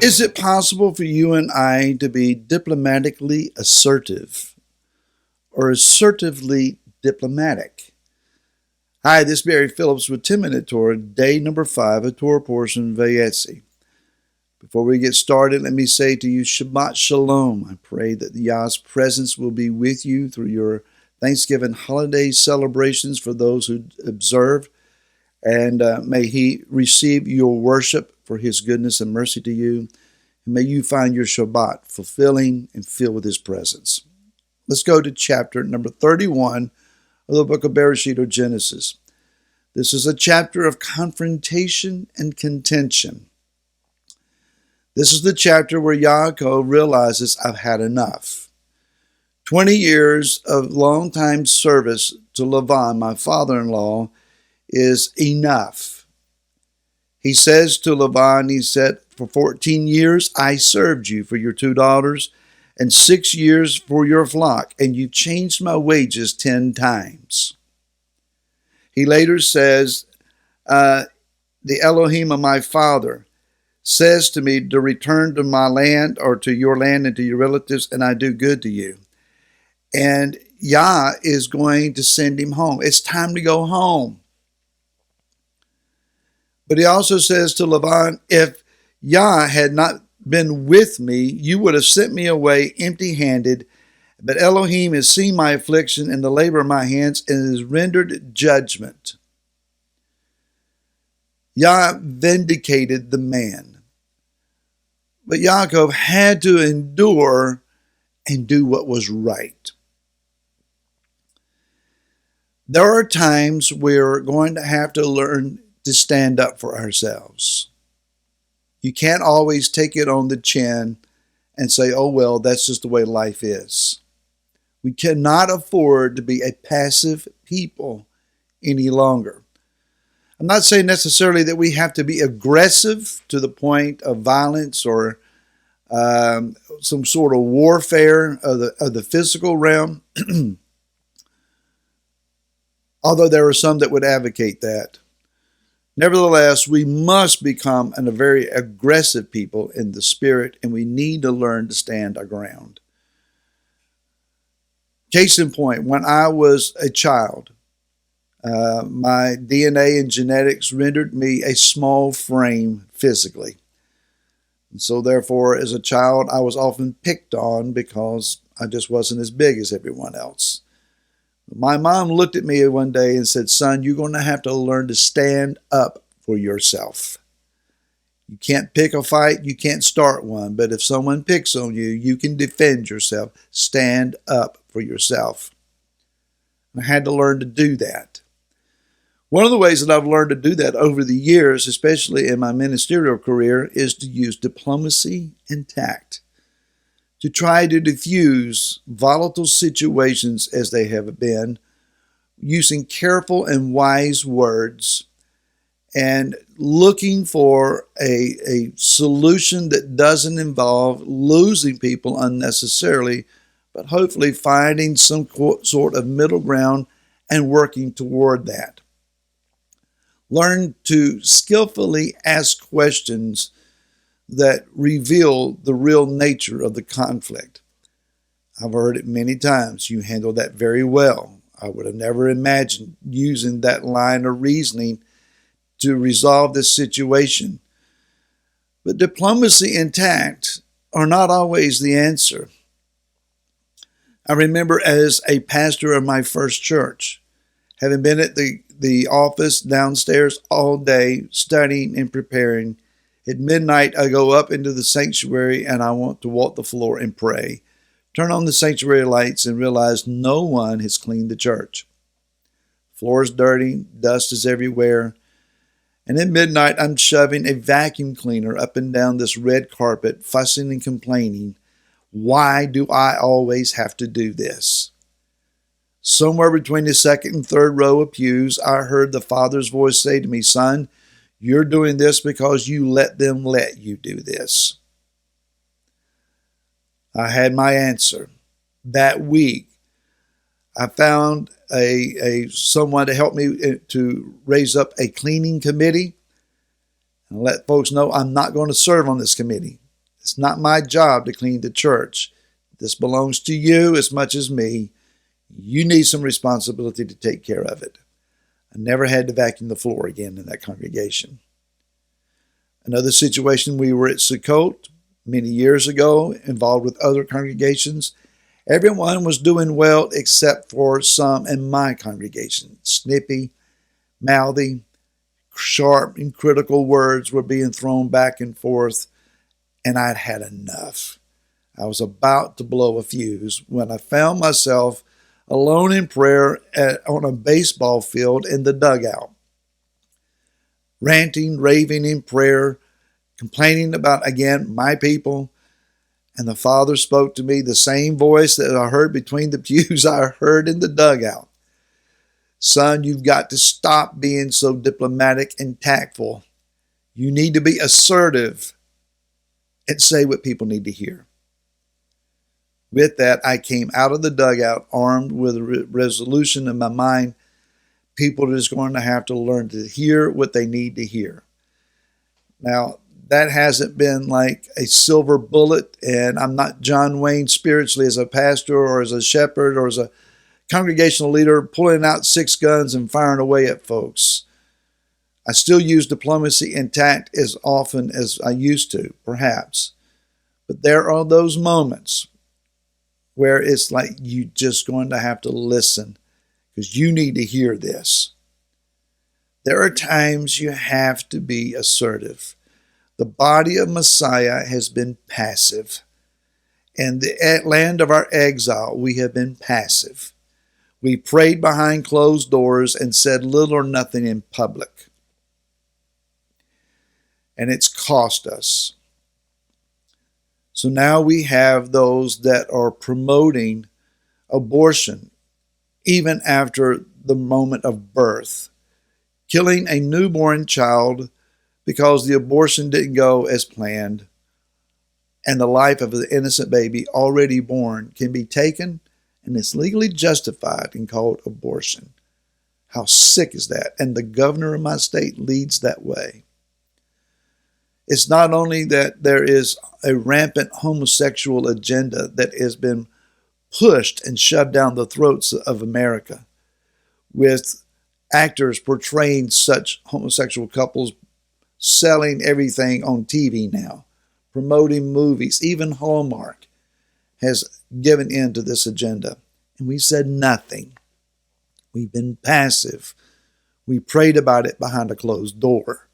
Is it possible for you and I to be diplomatically assertive or assertively diplomatic? Hi, this is Barry Phillips with 10-Minute Torah, day number 5 of Torah portion Vayetzi. Before we get started, let me say to you, Shabbat Shalom. I pray that Yah's presence will be with you through your Thanksgiving holiday celebrations for those who observe, and may He receive your worship for His goodness and mercy to you, and may you find your Shabbat fulfilling and filled with His presence. Let's go to chapter number 31 of the book of Bereshit or Genesis. This is a chapter of confrontation and contention. This is the chapter where Yaakov realizes, I've had enough. 20 years of long-time service to Lavan, my father-in-law, is enough. He says to Lavan, he said, for 14 years I served you for your 2 daughters and 6 years for your flock, and you changed my wages 10 times. He later says, the Elohim of my father says to me to return to my land or to your land and to your relatives, and I do good to you. And Yah is going to send him home. It's time to go home. But he also says to Lavan, if Yah had not been with me, you would have sent me away empty-handed. But Elohim has seen my affliction and the labor of my hands and has rendered judgment. Yah vindicated the man. But Yaakov had to endure and do what was right. There are times we're going to have to learn to stand up for ourselves. You can't always take it on the chin and say, oh, well, that's just the way life is. We cannot afford to be a passive people any longer. I'm not saying necessarily that we have to be aggressive to the point of violence or some sort of warfare of the physical realm, although there are some that would advocate that. Nevertheless, we must become a very aggressive people in the spirit, and we need to learn to stand our ground. Case in point, when I was a child, my DNA and genetics rendered me a small frame physically. And so therefore, as a child, I was often picked on because I just wasn't as big as everyone else. My mom looked at me one day and said, son, you're going to have to learn to stand up for yourself. You can't pick a fight, you can't start one, but if someone picks on you, you can defend yourself. Stand up for yourself. I had to learn to do that. One of the ways that I've learned to do that over the years, especially in my ministerial career, is to use diplomacy and tact to try to diffuse volatile situations as they have been, using careful and wise words and looking for a solution that doesn't involve losing people unnecessarily, but hopefully finding some sort of middle ground and working toward that. Learn to skillfully ask questions that reveal the real nature of the conflict. I've heard it many times. You handle that very well. I would have never imagined using that line of reasoning to resolve this situation. But diplomacy and tact are not always the answer. I remember as a pastor of my first church, having been at the office downstairs all day, studying and preparing, at midnight, I go up into the sanctuary and I want to walk the floor and pray. Turn on the sanctuary lights and realize no one has cleaned the church. Floor is dirty, dust is everywhere. And at midnight, I'm shoving a vacuum cleaner up and down this red carpet, fussing and complaining. Why do I always have to do this? Somewhere between the second and third row of pews, I heard the Father's voice say to me, son, you're doing this because you let them let you do this. I had my answer. That week, I found someone to help me to raise up a cleaning committee and let folks know I'm not going to serve on this committee. It's not my job to clean the church. This belongs to you as much as me. You need some responsibility to take care of it. I never had to vacuum the floor again in that congregation. Another situation, we were at Sukkot many years ago, involved with other congregations. Everyone was doing well except for some in my congregation. Snippy, mouthy, sharp and critical words were being thrown back and forth, and I'd had enough. I was about to blow a fuse when I found myself alone in prayer on a baseball field in the dugout, ranting, raving in prayer, complaining about, again, my people. And the Father spoke to me, the same voice that I heard between the pews I heard in the dugout. Son, you've got to stop being so diplomatic and tactful. You need to be assertive and say what people need to hear. With that, I came out of the dugout armed with a resolution in my mind. People are just going to have to learn to hear what they need to hear. Now, that hasn't been like a silver bullet, and I'm not John Wayne spiritually as a pastor or as a shepherd or as a congregational leader pulling out 6 guns and firing away at folks. I still use diplomacy and tact as often as I used to, perhaps. But there are those moments where it's like you're just going to have to listen because you need to hear this. There are times you have to be assertive. The body of Messiah has been passive. In the land of our exile, we have been passive. We prayed behind closed doors and said little or nothing in public. And it's cost us. So now we have those that are promoting abortion even after the moment of birth, killing a newborn child because the abortion didn't go as planned, and the life of the innocent baby already born can be taken and it's legally justified and called abortion. How sick is that? And the governor of my state leads that way. It's not only that there is a rampant homosexual agenda that has been pushed and shoved down the throats of America, with actors portraying such homosexual couples, selling everything on TV now, promoting movies. Even Hallmark has given in to this agenda. And we said nothing. We've been passive. We prayed about it behind a closed door.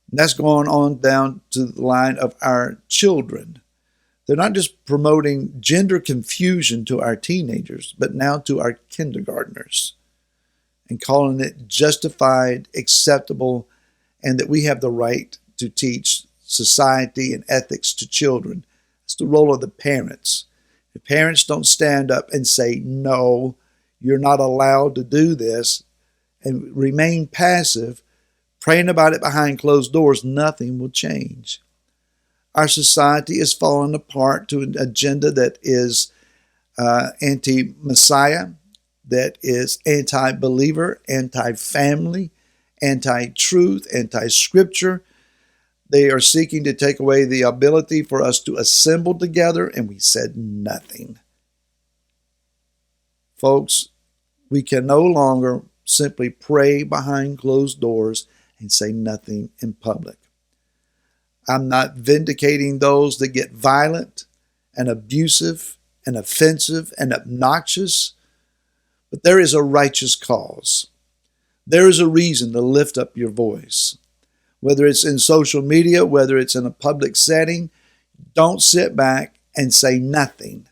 And that's going on down to the line of our children. They're not just promoting gender confusion to our teenagers, but now to our kindergartners, and calling it justified, acceptable, and that we have the right to teach society and ethics to children. It's the role of the parents. If parents don't stand up and say, no, you're not allowed to do this, and remain passive, praying about it behind closed doors, nothing will change. Our society is falling apart to an agenda that is anti-Messiah, that is anti-believer, anti-family, anti-truth, anti-scripture. They are seeking to take away the ability for us to assemble together, and we said nothing. Folks, we can no longer simply pray behind closed doors and say nothing in public. I'm not vindicating those that get violent and abusive and offensive and obnoxious, but there is a righteous cause. There is a reason to lift up your voice. Whether it's in social media, whether it's in a public setting, don't sit back and say nothing.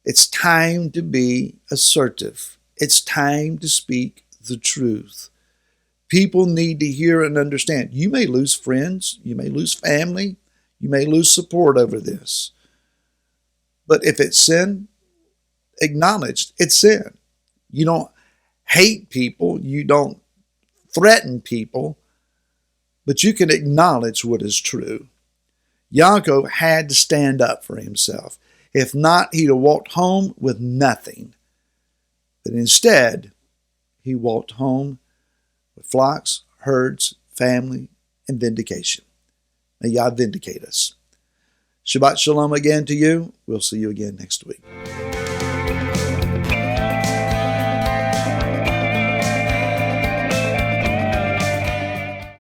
It's time to be assertive. It's time to speak the truth. People need to hear and understand. You may lose friends, you may lose family, you may lose support over this. But if it's sin, acknowledge it's sin. You don't hate people, you don't threaten people, but you can acknowledge what is true. Yaakov had to stand up for himself. If not, he'd have walked home with nothing. But instead, he walked home with flocks, herds, family, and vindication. May Yah vindicate us. Shabbat Shalom again to you. We'll see you again next week.